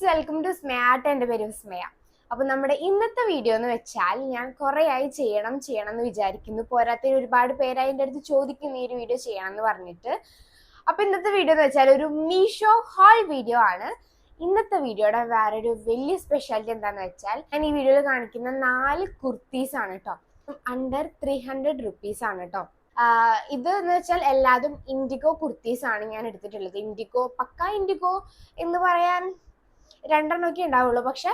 Welcome to സ്മയാട്ട്. എൻ്റെ പേര് വിസ്മയ. അപ്പോൾ നമ്മുടെ ഇന്നത്തെ വീഡിയോ എന്ന് വെച്ചാൽ ഞാൻ കുറേയായി ചെയ്യണം എന്ന് വിചാരിക്കുന്നു. പോരാത്തതിന് ഒരുപാട് പേരായി എൻ്റെ അടുത്ത് ചോദിക്കുന്നു ഈ ഒരു വീഡിയോ ചെയ്യണം എന്ന് പറഞ്ഞിട്ട്. അപ്പോൾ ഇന്നത്തെ വീഡിയോ എന്ന് വെച്ചാൽ ഒരു മീഷോ ഹാൾ വീഡിയോ ആണ്. ഇന്നത്തെ വീഡിയോയുടെ വേറൊരു വലിയ സ്പെഷ്യാലിറ്റി എന്താണെന്ന് വെച്ചാൽ ഞാൻ ഈ വീഡിയോയിൽ കാണിക്കുന്ന 4 കുർത്തീസ് ആണ് കേട്ടോ. അണ്ടർ 300 റുപ്പീസ് ആണ് കേട്ടോ. ഇത് എന്ന് വെച്ചാൽ എല്ലാതും ഇൻഡിഗോ കുർത്തീസ് ആണ് ഞാൻ എടുത്തിട്ടുള്ളത്. പക്ക ഇൻഡിഗോ എന്ന് പറയാൻ 2 ഒക്കെ ഉണ്ടാവുള്ളൂ. പക്ഷെ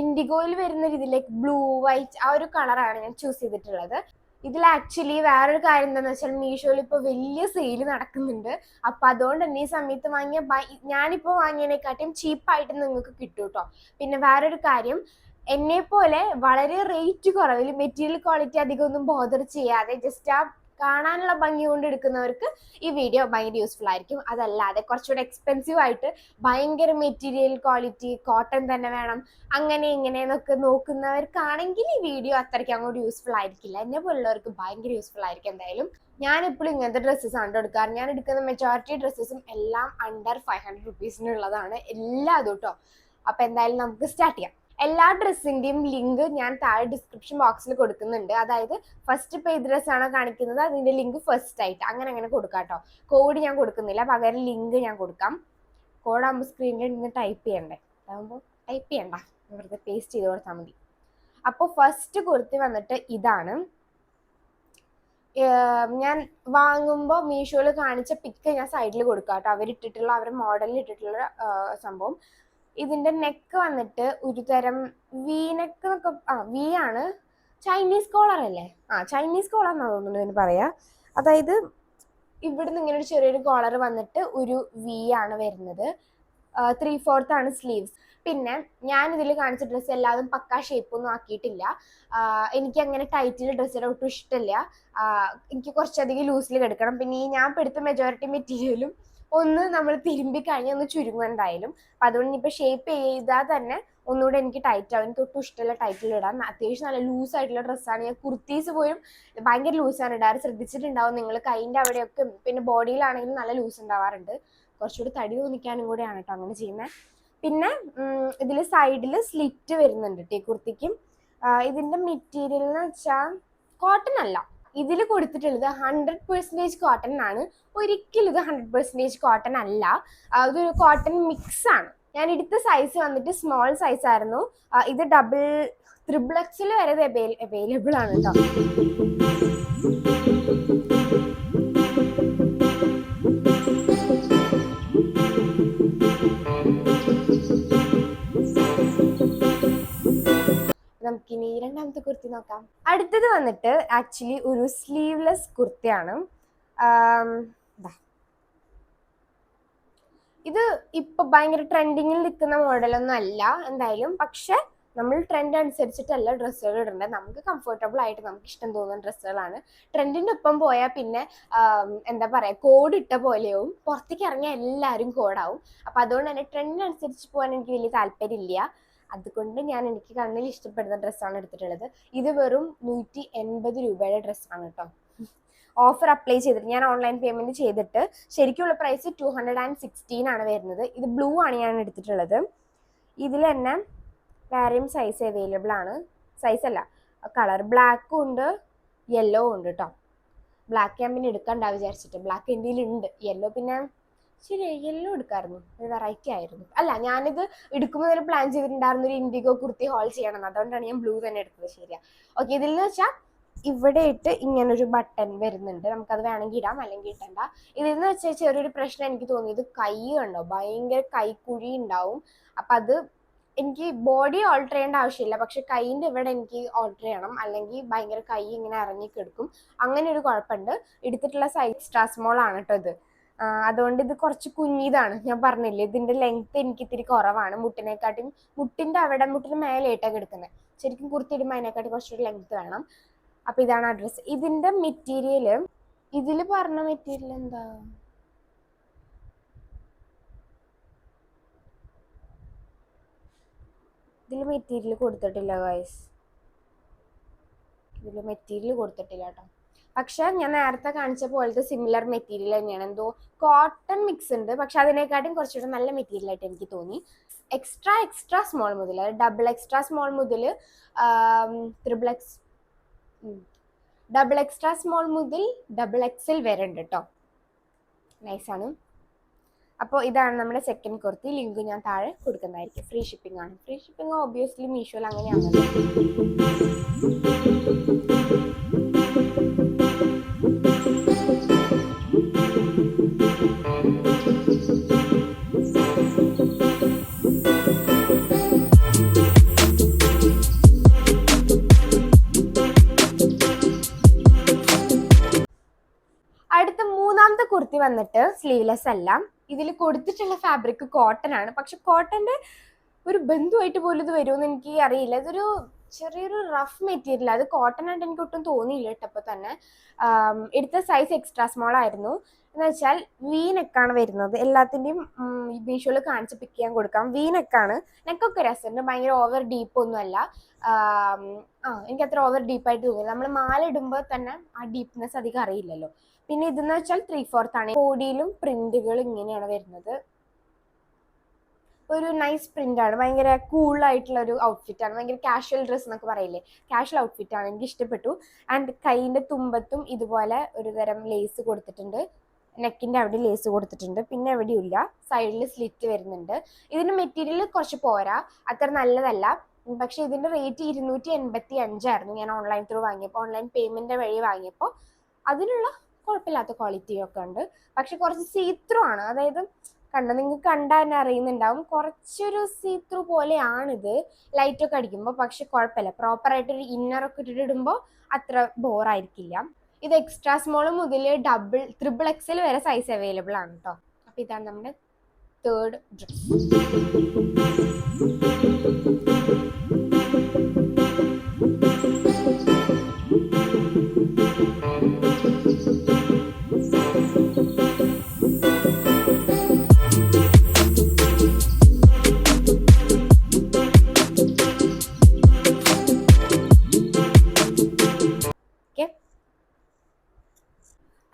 ഇൻഡിഗോയിൽ വരുന്ന രീതിയിലേക്ക് ബ്ലൂ വൈറ്റ് ആ ഒരു കളറാണ് ഞാൻ ചൂസ് ചെയ്തിട്ടുള്ളത്. ഇതിൽ ആക്ച്വലി വേറൊരു കാര്യം എന്താണെന്ന് വെച്ചാൽ മീഷോയിൽ ഇപ്പോൾ വലിയ സെയിൽ നടക്കുന്നുണ്ട്. അപ്പം അതുകൊണ്ട് തന്നെ ഈ സമയത്ത് ഞാനിപ്പോൾ വാങ്ങിയതിനെക്കാട്ടും ചീപ്പായിട്ട് നിങ്ങൾക്ക് കിട്ടും കേട്ടോ. പിന്നെ വേറൊരു കാര്യം, എന്നെ പോലെ വളരെ റേറ്റ് കുറവിൽ മെറ്റീരിയൽ ക്വാളിറ്റി അധികം ഒന്നും ബോദർ ചെയ്യാതെ ജസ്റ്റ് ആ കാണാനുള്ള ഭംഗി കൊണ്ട് എടുക്കുന്നവർക്ക് ഈ വീഡിയോ ഭയങ്കര യൂസ്ഫുൾ ആയിരിക്കും. അതല്ലാതെ കുറച്ചുകൂടെ എക്സ്പെൻസീവ് ആയിട്ട് ഭയങ്കര മെറ്റീരിയൽ ക്വാളിറ്റി കോട്ടൺ തന്നെ വേണം അങ്ങനെ ഇങ്ങനെ എന്നൊക്കെ നോക്കുന്നവർക്കാണെങ്കിൽ ഈ വീഡിയോ അത്രയ്ക്ക് അങ്ങോട്ട് യൂസ്ഫുൾ ആയിരിക്കില്ല. എന്നെ പോലുള്ളവർക്ക് ഭയങ്കര യൂസ്ഫുൾ ആയിരിക്കും. എന്തായാലും ഞാൻ എപ്പോഴും ഇങ്ങനത്തെ ഡ്രസ്സസ് ആണ് എടുക്കാറ്. ഞാൻ എടുക്കുന്ന മെജോറിറ്റി ഡ്രസ്സസും എല്ലാം അണ്ടർ 500 റുപ്പീസിനുള്ളതാണ് എല്ലാതും കേട്ടോ. അപ്പം എന്തായാലും നമുക്ക് സ്റ്റാർട്ട് ചെയ്യാം. എല്ലാ ഡ്രസ്സിൻ്റെയും ലിങ്ക് ഞാൻ താഴെ ഡിസ്ക്രിപ്ഷൻ ബോക്സിൽ കൊടുക്കുന്നുണ്ട്. അതായത് ഫസ്റ്റ് ഇപ്പോൾ ഏത് ഡ്രസ്സാണോ കാണിക്കുന്നത് അതിൻ്റെ ലിങ്ക് ഫസ്റ്റ് ആയിട്ട് അങ്ങനെ കൊടുക്കാം കേട്ടോ. കോഡ് ഞാൻ കൊടുക്കുന്നില്ല, പകരം ലിങ്ക് ഞാൻ കൊടുക്കാം. കോഡാകുമ്പോൾ സ്ക്രീനിൽ നിന്ന് ടൈപ്പ് ചെയ്യണ്ടേ, അതാകുമ്പോൾ ടൈപ്പ് ചെയ്യണ്ട, വെറുതെ പേസ്റ്റ് ചെയ്ത് കൊടുത്താൽ മതി. അപ്പോൾ ഫസ്റ്റ് കുർത്തി വന്നിട്ട് ഇതാണ്. ഞാൻ വാങ്ങുമ്പോൾ മീഷോയിൽ കാണിച്ച പിക്ക് ഞാൻ സൈഡിൽ കൊടുക്കാം കേട്ടോ. അവരുടെ മോഡലിൽ ഇട്ടിട്ടുള്ള സംഭവം. ഇതിന്റെ നെക്ക് വന്നിട്ട് ഒരു തരം വി നെക്ക് എന്നൊക്കെ, വി ആണ്. ചൈനീസ് കോളർ അല്ലേ? ചൈനീസ് കോളർ എന്നാണ് തോന്നുന്നു ഇതിന് പറയാ. അതായത് ഇവിടുന്ന് ഇങ്ങനെ ഒരു ചെറിയൊരു കോളർ വന്നിട്ട് ഒരു വി ആണ് വരുന്നത്. 3/4 ആണ് സ്ലീവ്സ്. പിന്നെ ഞാൻ ഇതിൽ കാണിച്ച ഡ്രസ്സ് എല്ലാതും പക്കാ ഷേപ്പൊന്നും ആക്കിയിട്ടില്ല. എനിക്ക് അങ്ങനെ ടൈറ്റിൽ ഡ്രസ്സിൽ ഒട്ടും ഇഷ്ടമില്ല. എനിക്ക് കുറച്ചധികം ലൂസിൽ കിടക്കണം. പിന്നെ ഈ ഞാൻ എടുത്ത മെജോറിറ്റി മെറ്റീരിയലും ഒന്ന് നമ്മൾ തിരുമ്പി കഴിഞ്ഞ് ഒന്ന് ചുരുങ്ങും എന്തായാലും. അപ്പം അതുകൊണ്ട് ഇപ്പോൾ ഷേപ്പ് ചെയ്താൽ തന്നെ ഒന്നുകൂടെ എനിക്ക് ടൈറ്റ് ആവും. എനിക്ക് ഒട്ടും ഇഷ്ടമല്ല ടൈറ്റിൽ ഇടാൻ. അത്യാവശ്യം നല്ല ലൂസായിട്ടുള്ള ഡ്രസ്സാണ്. ഞാൻ കുർത്തീസ് പോലും ഭയങ്കര ലൂസാണ് ഇടാറ്. ശ്രദ്ധിച്ചിട്ടുണ്ടാവും നിങ്ങൾ. കൈൻ്റെ അവിടെയൊക്കെ പിന്നെ ബോഡിയിലാണെങ്കിലും നല്ല ലൂസ് ഉണ്ടാവാറുണ്ട്. കുറച്ചുകൂടി തടി തോന്നിക്കാനും കൂടെയാണ് കേട്ടോ അങ്ങനെ ചെയ്യുന്നത്. പിന്നെ ഇതിൽ സൈഡിൽ സ്ലിറ്റ് വരുന്നുണ്ട് ഈ കുർത്തിക്കും. ഇതിൻ്റെ മെറ്റീരിയൽ എന്ന് വെച്ചാൽ കോട്ടൺ അല്ല. ഇതിൽ കൊടുത്തിട്ടുള്ളത് 100% കോട്ടൺ ആണ്. ഒരിക്കലും ഇത് 100% കോട്ടൺ അല്ല. ഇതൊരു കോട്ടൺ മിക്സ് ആണ്. ഞാൻ എടുത്ത സൈസ് വന്നിട്ട് സ്മോൾ സൈസ് ആയിരുന്നു. ഇത് XXL വരെ അവൈലബിൾ ആണ് കേട്ടോ. നമുക്കിനി രണ്ടാമത്തെ കുർത്തി നോക്കാം. അടുത്തത് വന്നിട്ട് ആക്ച്വലി ഒരു സ്ലീവ്ലെസ് കുർത്തിയാണ്. ഇത് ഇപ്പൊ ഭയങ്കര ട്രെൻഡിങ്ങിൽ നിൽക്കുന്ന മോഡലൊന്നും അല്ല എന്തായാലും. പക്ഷെ നമ്മൾ ട്രെൻഡ് അനുസരിച്ചിട്ടല്ല ഡ്രസ്സുകൾ ഇടേണ്ടത്. നമുക്ക് കംഫർട്ടബിൾ ആയിട്ട് നമുക്ക് ഇഷ്ടം തോന്നുന്ന ഡ്രസ്സുകളാണ്. ട്രെൻഡിൻ്റെ ഒപ്പം പോയാൽ പിന്നെ എന്താ പറയുക, കോഡ് ഇട്ട പോലെയാവും. പുറത്തേക്ക് ഇറങ്ങിയാൽ എല്ലാവരും കോഡാവും. അപ്പം അതുകൊണ്ട് തന്നെ ട്രെൻഡിനനുസരിച്ച് പോകാൻ എനിക്ക് വലിയ താല്പര്യമില്ല. അതുകൊണ്ട് എനിക്ക് കണ്ണിൽ ഇഷ്ടപ്പെടുന്ന ഡ്രസ്സാണ് എടുത്തിട്ടുള്ളത്. ഇത് വെറും 180 രൂപയുടെ ഡ്രസ്സാണ് കേട്ടോ. ഓഫർ അപ്ലൈ ചെയ്തിട്ട് ഞാൻ ഓൺലൈൻ പേയ്മെന്റ് ചെയ്തിട്ട് ശരിക്കുള്ള പ്രൈസ് 216 ആണ് വരുന്നത്. ഇത് ബ്ലൂ ആണ് ഞാൻ എടുത്തിട്ടുള്ളത്. ഇതിൽ തന്നെ വേറെയും സൈസ് അവൈലബിൾ ആണ്. സൈസ് അല്ല, കളർ ബ്ലാക്കും ഉണ്ട് യെല്ലോ ഉണ്ട് കേട്ടോ. ബ്ലാക്ക് ഞാൻ പിന്നെ എടുക്കണ്ട വിചാരിച്ചിട്ട്. ബ്ലാക്ക് എൻ്റെ ഉണ്ട്. യെല്ലോ പിന്നെ ശരി, യെല്ലോ എടുക്കായിരുന്നു, ഒരു വെറൈറ്റി ആയിരുന്നു. അല്ല, ഞാനിത് എടുക്കുമ്പോൾ തന്നെ പ്ലാൻ ചെയ്തിട്ടുണ്ടായിരുന്നു ഒരു ഇൻഡിഗോ കുർത്തി ഹോൾ ചെയ്യണം. അതുകൊണ്ടാണ് ഞാൻ ബ്ലൂ തന്നെ എടുത്തത്. ശരിയാ, ഓക്കെ. ഇതിൽ എന്ന് വെച്ചാൽ ഇവിടെ ഇട്ട് ഇങ്ങനൊരു ബട്ടൺ വരുന്നുണ്ട്. നമുക്കത് വേണമെങ്കിൽ ഇടാം, അല്ലെങ്കിൽ ഇട്ടണ്ട. ഇതെന്ന് വെച്ചാൽ ചെറിയൊരു പ്രശ്നം എനിക്ക് തോന്നിയത് കൈ കണ്ടോ, ഭയങ്കര കൈക്കുഴി ഉണ്ടാവും. അപ്പം അത് എനിക്ക് ബോഡി ഓൾട്ടർ ചെയ്യേണ്ട ആവശ്യമില്ല, പക്ഷെ കൈയിൻ്റെ ഇവിടെ എനിക്ക് ഓൾട്ടർ ചെയ്യണം, അല്ലെങ്കിൽ ഭയങ്കര കൈ ഇങ്ങനെ ഇറങ്ങിക്കെടുക്കും. അങ്ങനെ ഒരു കുഴപ്പമുണ്ട്. എടുത്തിട്ടുള്ള സൈസ് എക്സ്ട്രാ സ്മോൾ ആണ് കേട്ടോ ഇത്. അതുകൊണ്ട് ഇത് കുറച്ച് കുഞ്ഞിതാണ്. ഞാൻ പറഞ്ഞില്ലേ, ഇതിൻ്റെ ലെങ്ത് എനിക്ക് ഇത്തിരി കുറവാണ്. മുട്ടിൻ്റെ മേലെയായിട്ടൊക്കെ എടുക്കുന്നത്. ശരിക്കും കുർത്തി ഇടുമ്പോൾ അതിനെക്കാട്ടി കുറച്ചൊരു ലെങ്ത് വേണം. അപ്പം ഇതാണ് ആ ഡ്രസ്സ്. ഇതിൻ്റെ മെറ്റീരിയൽ ഇതിൽ പറഞ്ഞ മെറ്റീരിയൽ എന്താ, ഇതിൽ മെറ്റീരിയൽ കൊടുത്തിട്ടില്ല ഗൈസ്. ഇതിൽ മെറ്റീരിയൽ കൊടുത്തിട്ടില്ല കേട്ടോ. പക്ഷെ ഞാൻ നേരത്തെ കാണിച്ച പോലത്തെ സിമിലർ മെറ്റീരിയൽ തന്നെയാണ്. എന്തോ കോട്ടൺ മിക്സ് ഉണ്ട്, പക്ഷെ അതിനെക്കാട്ടും കുറച്ചുകൂടെ നല്ല മെറ്റീരിയൽ ആയിട്ട് എനിക്ക് തോന്നി. എക്സ്ട്രാ സ്മോൾ മുതൽ, ഡബിൾ എക്സ്ട്രാ സ്മോൾ മുതൽ triple X double extra small മുതൽ ഡബിൾ എക്സൽ വരെ ഉണ്ട് കേട്ടോ. നൈസാണ്. അപ്പോൾ ഇതാണ് നമ്മുടെ സെക്കൻഡ് കുർത്തി. ലിങ്ക് ഞാൻ താഴെ കൊടുക്കുന്നതായിരിക്കും. ഫ്രീ ഷിപ്പിംഗ് ആണ്. ഫ്രീ ഷിപ്പിംഗ് ഒബ്വിയസ്ലി മീഷോയിൽ അങ്ങനെയാണല്ലോ. അടുത്ത മൂന്നാമത്തെ കുർത്തി വന്നിട്ട് സ്ലീവ്ലെസ് അല്ല. ഇതിൽ കൊടുത്തിട്ടുള്ള ഫാബ്രിക് കോട്ടൺ ആണ്. പക്ഷെ കോട്ടന്റെ ഒരു ബന്ധുവായിട്ട് പോലും ഇത് വരുമെന്ന് എനിക്ക് അറിയില്ല. ഇതൊരു ചെറിയൊരു റഫ് മെറ്റീരിയൽ. അത് കോട്ടൺ ആയിട്ട് എനിക്ക് ഒട്ടും തോന്നിയില്ല ഇട്ടപ്പോൾ തന്നെ. എടുത്ത സൈസ് എക്സ്ട്രാ സ്മോൾ ആയിരുന്നു. എന്ന് വെച്ചാൽ വി നെക്കാണ് വരുന്നത്. എല്ലാത്തിൻ്റെയും മീഷോയിൽ കാണിച്ച് പിക്ക് ചെയ്യാൻ കൊടുക്കാം. വി നെക്കാണ്. നെക്കൊക്കെ രസമുണ്ട്. ഭയങ്കര ഓവർ ഡീപ്പ് ഒന്നും അല്ല. എനിക്ക് അത്ര ഓവർ ഡീപ്പായിട്ട് തോന്നില്ല. നമ്മൾ മാല ഇടുമ്പോൾ തന്നെ ആ ഡീപ്നെസ് അധികം അറിയില്ലല്ലോ. പിന്നെ ഇതെന്ന് വെച്ചാൽ 3/4 ആണ്. ബോഡിയിലും പ്രിന്റുകൾ ഇങ്ങനെയാണ് വരുന്നത്. ഒരു നൈസ് പ്രിന്റ് ആണ്. ഭയങ്കര കൂളായിട്ടുള്ള ഒരു ഔട്ട്ഫിറ്റ് ആണ്. ഭയങ്കര കാഷ്വൽ ഡ്രസ് എന്നൊക്കെ പറയില്ലേ, കാഷ്വൽ ഔട്ട്ഫിറ്റ് ആണ്. എനിക്ക് ഇഷ്ടപ്പെട്ടു. ആൻഡ് കൈയിന്റെ തുമ്പത്തും ഇതുപോലെ ഒരു തരം ലേസ് കൊടുത്തിട്ടുണ്ട്. നെക്കിന്റെ അവിടെ ലേസ് കൊടുത്തിട്ടുണ്ട്. പിന്നെ എവിടെയും ഇല്ല. സൈഡിൽ സ്ലിറ്റ് വരുന്നുണ്ട്. ഇതിന്റെ മെറ്റീരിയൽ കുറച്ച് പോരാ, അത്ര നല്ലതല്ല. പക്ഷെ ഇതിന്റെ റേറ്റ് 285 ആയിരുന്നു ഞാൻ ഓൺലൈൻ ത്രൂ വാങ്ങിയപ്പോൾ. ഓൺലൈൻ പേയ്മെന്റ് വഴി വാങ്ങിയപ്പോൾ അതിനുള്ള കുഴപ്പമില്ലാത്ത ക്വാളിറ്റിയൊക്കെ ഉണ്ട്. പക്ഷെ കുറച്ച് സീത്രൂ ആണ്. അതായത് നിങ്ങൾക്ക് കണ്ടാൽ തന്നെ അറിയുന്നുണ്ടാവും, കുറച്ചൊരു സീത്രൂ പോലെയാണിത് ലൈറ്റൊക്കെ അടിക്കുമ്പോൾ. പക്ഷെ കുഴപ്പമില്ല. പ്രോപ്പറായിട്ടൊരു ഇന്നറൊക്കെ ഇട്ടിടുമ്പോൾ അത്ര ബോറായിരിക്കില്ല. ഇത് എക്സ്ട്രാ സ്മോൾ മുതൽ ത്രിബിൾ എക്സൽ വരെ സൈസ് അവൈലബിൾ ആണ് കേട്ടോ. അപ്പം ഇതാണ് നമ്മുടെ തേർഡ് ഡ്രസ്.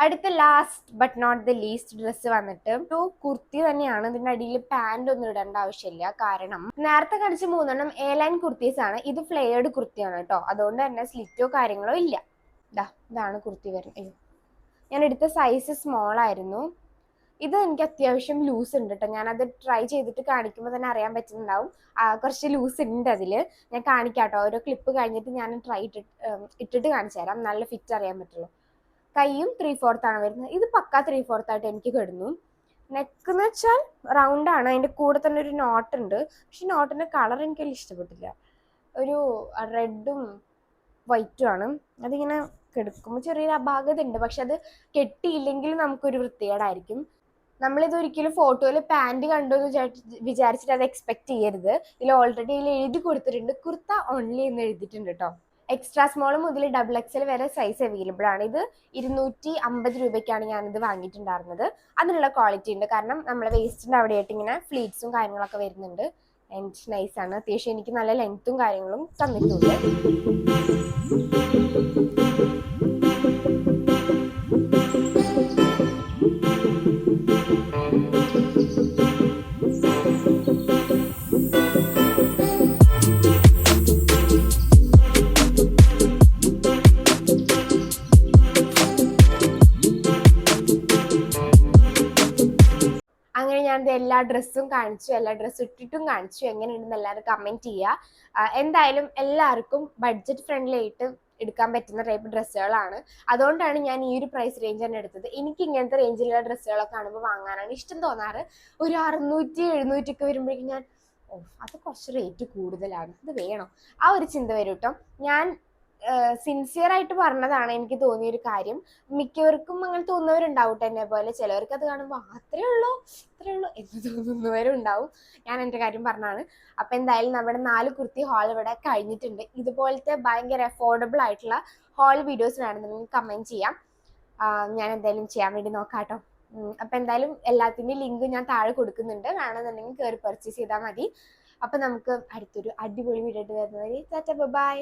അടുത്ത last but not the least dress വന്നിട്ട് ഒരു കുർത്തി തന്നെയാണ്. ഇതിന്റെ അടിയിൽ പാന്റ് ഒന്നും ഇടേണ്ട ആവശ്യമില്ല. കാരണം നേരത്തെ കാണിച്ച 3 എ ലൈൻ കുർത്തീസ് ആണ്. ഇത് ഫ്ലെയർഡ് കുർത്തിയാണ് കേട്ടോ. അതുകൊണ്ട് തന്നെ സ്ലിറ്റോ കാര്യങ്ങളോ ഇല്ല. ഇതാണ് കുർത്തി വരുന്നത്. ഞാൻ എടുത്ത സൈസ് സ്മോൾ ആയിരുന്നു. ഇത് എനിക്ക് അത്യാവശ്യം ലൂസ് ഉണ്ട് കേട്ടോ. ഞാനത് ട്രൈ ചെയ്തിട്ട് കാണിക്കുമ്പോൾ തന്നെ അറിയാൻ പറ്റുന്നുണ്ടാവും. കുറച്ച് ലൂസ് ഉണ്ട് അതിൽ. ഞാൻ കാണിക്കാം കേട്ടോ. ഓരോ ക്ലിപ്പ് കഴിഞ്ഞിട്ട് ഞാൻ ഇട്ടിട്ട് കാണിച്ചു തരാം. നല്ല ഫിറ്റ് അറിയാൻ പറ്റുള്ളൂ. കൈയും 3/4 ആണ് വരുന്നത്. ഇത് പക്ക 3/4 ആയിട്ട് എനിക്ക് കിടന്നു. നെക്ക് എന്ന് വെച്ചാൽ റൗണ്ട് ആണ്. അതിന്റെ കൂടെ തന്നെ ഒരു നോട്ട് ഉണ്ട്. പക്ഷെ നോട്ടിന്റെ കളർ എനിക്ക് വലിയ ഇഷ്ടപ്പെട്ടില്ല. ഒരു റെഡും വൈറ്റും ആണ്. അതിങ്ങനെ കിടക്കുമ്പോൾ ചെറിയൊരു അപാകത ഉണ്ട്. പക്ഷെ അത് കെട്ടിയില്ലെങ്കിൽ നമുക്കൊരു വൃത്തികേടായിരിക്കും. നമ്മളിത് ഒരിക്കലും ഫോട്ടോയിൽ പാന്റ് കണ്ടു എന്ന് വിചാരിച്ചിട്ട് അത് എക്സ്പെക്ട് ചെയ്യരുത്. ഇതിൽ ഓൾറെഡി എഴുതി കൊടുത്തിട്ടുണ്ട്, കുർത്ത ഓൺലി എന്ന് എഴുതിയിട്ടുണ്ട് കേട്ടോ. എക്സ്ട്രാ സ്മോൾ മുതൽ ഡബിൾ എക്സൽ വരെ സൈസ് അവൈലബിൾ ആണ്. ഇത് 250 രൂപയ്ക്കാണ് ഞാനിത് വാങ്ങിയിട്ടുണ്ടായിരുന്നത്. അതിനുള്ള ക്വാളിറ്റി ഉണ്ട്. കാരണം നമ്മളെ വേസ്റ്റിൻ്റെ അവിടെയായിട്ട് ഇങ്ങനെ ഫ്ലീറ്റ്സും കാര്യങ്ങളൊക്കെ വരുന്നുണ്ട്. ആൻഡ് നൈസാണ്. അത്യാവശ്യം എനിക്ക് നല്ല ലെങ്ത്തും കാര്യങ്ങളും തന്നിട്ടുണ്ട്. ഞാൻ എല്ലാ ഡ്രസ്സും കാണിച്ചു, എല്ലാ ഡ്രസ്സും ഇട്ടിട്ടും കാണിച്ചു. എങ്ങനെയുണ്ടെന്ന് എല്ലാവരും കമന്റ് ചെയ്യുക. എന്തായാലും എല്ലാവർക്കും ബഡ്ജറ്റ് ഫ്രണ്ട്ലി ആയിട്ട് എടുക്കാൻ പറ്റുന്ന ടൈപ്പ് ഡ്രസ്സുകളാണ്. അതുകൊണ്ടാണ് ഞാൻ ഈ ഒരു പ്രൈസ് റേഞ്ച് തന്നെ എടുത്തത്. എനിക്ക് ഇങ്ങനത്തെ റേഞ്ചിലുള്ള ഡ്രസ്സുകളൊക്കെ കാണുമ്പോൾ വാങ്ങാനാണ് ഇഷ്ടം തോന്നാറ്. ഒരു 600-700 ഒക്കെ വരുമ്പോഴേക്കും ഞാൻ അത് കുറച്ച് റേറ്റ് കൂടുതലാണ്, ഇത് വേണം, ആ ഒരു ചിന്ത വരും കേട്ടോ. ഞാൻ സിൻസിയർ ആയിട്ട് പറഞ്ഞതാണ്. എനിക്ക് തോന്നിയൊരു കാര്യം. മിക്കവർക്കും അങ്ങനെ തോന്നുന്നവരുണ്ടാവും എന്നെ പോലെ. ചിലവർക്ക് അത് കാണുമ്പോൾ അത്രേ ഉള്ളൂ എന്ന് തോന്നുന്നവരും ഉണ്ടാവും. ഞാൻ എൻ്റെ കാര്യം പറഞ്ഞാണ്. അപ്പം എന്തായാലും നമ്മുടെ 4 കുർത്തി ഹാൾ ഇവിടെ കഴിഞ്ഞിട്ടുണ്ട്. ഇതുപോലത്തെ ഭയങ്കര അഫോർഡബിൾ ആയിട്ടുള്ള ഹാൾ വീഡിയോസ് വേണമെന്നുണ്ടെങ്കിൽ കമൻറ്റ് ചെയ്യാം. ഞാൻ എന്തായാലും ചെയ്യാൻ വേണ്ടി നോക്കാം കേട്ടോ. അപ്പം എന്തായാലും എല്ലാത്തിൻ്റെയും ലിങ്ക് ഞാൻ താഴെ കൊടുക്കുന്നുണ്ട്. വേണമെന്നുണ്ടെങ്കിൽ കയറി പർച്ചേസ് ചെയ്താൽ മതി. അപ്പം നമുക്ക് അടുത്തൊരു അടിപൊളി വീഡിയോ ആയിട്ട് വരുന്നത്. Tata bye.